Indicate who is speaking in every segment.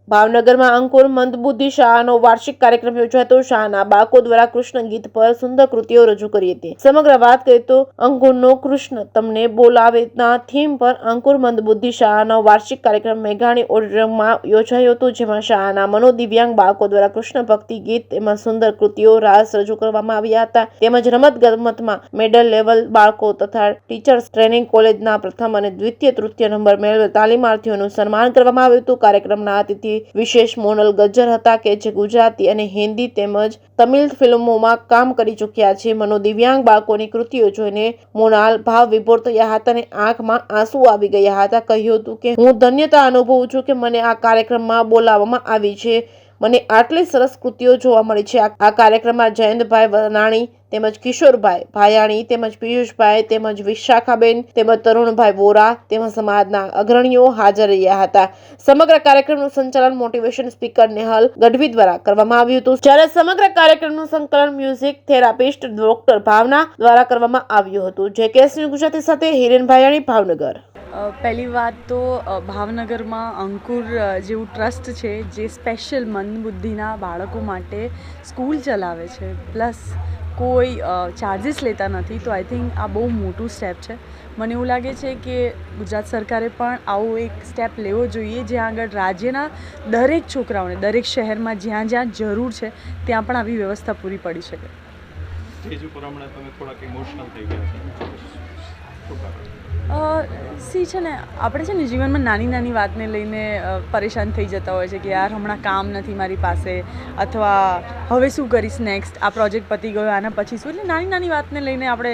Speaker 1: ભાવનગરમાં અંકુર મંદબુદ્ધિ શાળાનો વાર્ષિક કાર્યક્રમ યોજાયો હતો। શાળાના બાળકો દ્વારા કૃષ્ણ ગીત પર સુંદર કૃતિઓ રજૂ કરી હતી। સમગ્ર વાત કરીએ તો અંકુરનો કૃષ્ણ તમને બોલાવેના થીમ પર અંકુર મંદબુદ્ધિ શાળાનો વાર્ષિક કાર્યક્રમ મેઘાણી ઓડિટોરિયમમાં યોજાયો હતો, જેમાં શાળાના મનોદિવ્યાંગ બાળકો દ્વારા કૃષ્ણ ભક્તિ ગીત તેમજ સુંદર કૃતિઓ રાસ રજૂ કરવામાં આવ્યા હતા। તેમજ રમત ગમતમાં મેડલ લેવલ બાળકો તથા ટીચર્સ ટ્રેનિંગ કોલેજના પ્રથમ અને દ્વિતીય તૃતીય નંબર મેળવેલ તાલીમાર્થીઓનું સન્માન કરવામાં આવ્યું હતું। કાર્યક્રમના અતિથિ વિશેષ મોનલ ગજ્જર હતા કે જે ગુજરાતી અને હિન્દી તેમજ તમિલ ફિલ્મોમાં કામ કરી ચૂક્યા છે। મનોદિવ્યાંગ બાળકોની કૃતિઓ જોઈને મોનાલ ભાવ વિભોર થયા હતા અને આંખમાં આંસુ આવી ગયા હતા। કહ્યું હતું કે હું ધન્યતા અનુભવું છું કે મને આ કાર્યક્રમમાં બોલાવવામાં આવી છે। મને આટલી સરસ કૃતિઓ જોવા મળી છે। આ કાર્યક્રમમાં જયંતભાઈ વનાણી તેમજ કિશોરભાઈ ભાયાણી તેમજ પિયુષભાઈ તેમજ વિશાખાબેન તેમજ તરુણભાઈ વોરા તેમજ સમાજના અગ્રણીઓ હાજર રહ્યા હતા। સમગ્ર કાર્યક્રમનું સંચાલન મોટિવેશન સ્પીકર નેહલ ગઢવી દ્વારા કરવામાં આવ્યું હતું, જ્યારે સમગ્ર કાર્યક્રમનું સંકલન મ્યુઝિક થેરાપિસ્ટ ડોક્ટર ભાવના દ્વારા કરવામાં આવ્યું હતું। જેકેએસ ન્યૂઝ ગુજરાતી સાથે હિરેન ભાયાણી, ભાવનગર।
Speaker 2: પહેલી વાત તો ભાવનગરમાં અંકુર જેવું ટ્રસ્ટ છે જે સ્પેશિયલ મંદબુદ્ધિના બાળકો માટે સ્કૂલ ચલાવે છે, પ્લસ કોઈ ચાર્જિસ લેતા નથી, તો આઈ થિંક આ બહુ મોટું સ્ટેપ છે। મને એવું લાગે છે કે ગુજરાત સરકારે પણ આવો એક સ્ટેપ લેવો જોઈએ, જ્યાં આગળ રાજ્યના દરેક છોકરાઓને દરેક શહેરમાં જ્યાં જ્યાં જરૂર છે ત્યાં પણ આવી વ્યવસ્થા પૂરી પડી શકે।
Speaker 3: સ્ટેજ ઉપર હમણાં તમે થોડાક ઇમોશનલ થઈ ગયા
Speaker 2: સી છે ને, આપણે છે ને જીવનમાં નાની નાની વાતને લઈને પરેશાન થઈ જતા હોય છે કે યાર હમણાં કામ નથી મારી પાસે, અથવા હવે શું કરીશ નેક્સ્ટ, આ પ્રોજેક્ટ પતી ગયો આના પછી શું, એટલે નાની નાની વાતને લઈને આપણે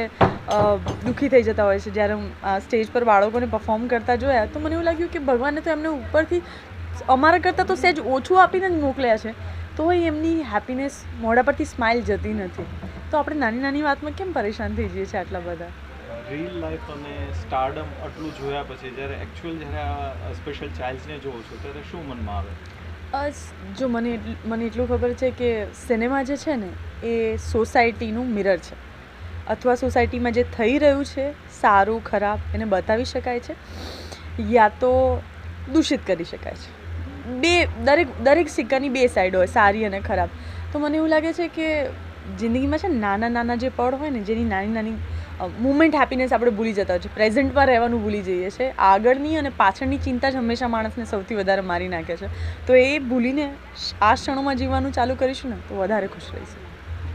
Speaker 2: દુઃખી થઈ જતા હોય છે। જ્યારે હું સ્ટેજ પર બાળકોને પરફોર્મ કરતા જોયા તો મને એવું લાગ્યું કે ભગવાને તો એમને ઉપરથી અમારા કરતાં તો સહેજ ઓછું આપીને જ મોકલ્યા છે, તો એમની હેપીનેસ મોઢા પરથી સ્માઇલ જતી નથી, તો આપણે નાની નાની વાતમાં કેમ પરેશાન થઈ જઈએ છીએ આટલા બધા?
Speaker 3: રીલ લાઈફ અને સ્ટારડમ આટલું જોયા પછી જ્યારે એકચ્યુઅલ જ્યારે આ સ્પેશિયલ ચાઇલ્ડ્સને જોવો છો ત્યારે શું મનમાં આવે?
Speaker 2: જો મને એટલું ખબર છે કે સિનેમા જે છે ને એ સોસાયટીનું મિરર છે, અથવા સોસાયટીમાં જે થઈ રહ્યું છે સારું ખરાબ એને બતાવી શકાય છે યા તો દૂષિત કરી શકાય છે। દરેક સિક્કાની બે સાઈડ હોય, સારી અને ખરાબ। તો મને એવું લાગે છે કે જિંદગીમાં છે ને નાના નાના જે પળ હોય ને, જેની નાની નાની મુમેન્ટ હેપીનેસ આપણે ભૂલી જતા હોય છે, પ્રેઝન્ટમાં રહેવાનું ભૂલી જઈએ છીએ, આગળની અને પાછળની ચિંતા જ હંમેશા માણસને સૌથી વધારે મારી નાખે છે। તો એ ભૂલીને આ ક્ષણોમાં જીવવાનું ચાલુ કરીશું ને તો વધારે ખુશ રહીશું।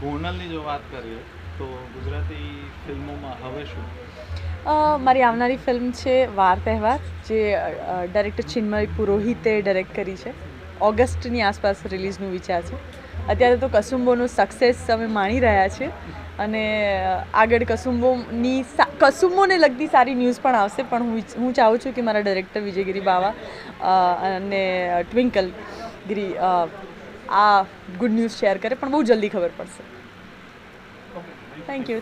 Speaker 3: મોનલની જો વાત કરીએ તો ગુજરાતી ફિલ્મોમાં હવે શું?
Speaker 2: મારી આવનારી ફિલ્મ છે વાર તહેવાર, જે ડાયરેક્ટર ચિન્મય પુરોહિતે ડાયરેક્ટ કરી છે। ઓગસ્ટની આસપાસ રિલીઝનું વિચાર છે। અત્યારે તો કસુંબોનું સક્સેસ અમે માણી રહ્યા છીએ અને આગળ કસુંબોને લગતી સારી ન્યૂઝ પણ આવશે, પણ હું ચાહું છું કે મારા ડાયરેક્ટર વિજયગીરી બાવા અને ટ્વિંકલ ગીરી આ ગુડ ન્યૂઝ શેર કરે, પણ બહુ જલ્દી ખબર પડશે। Thank you.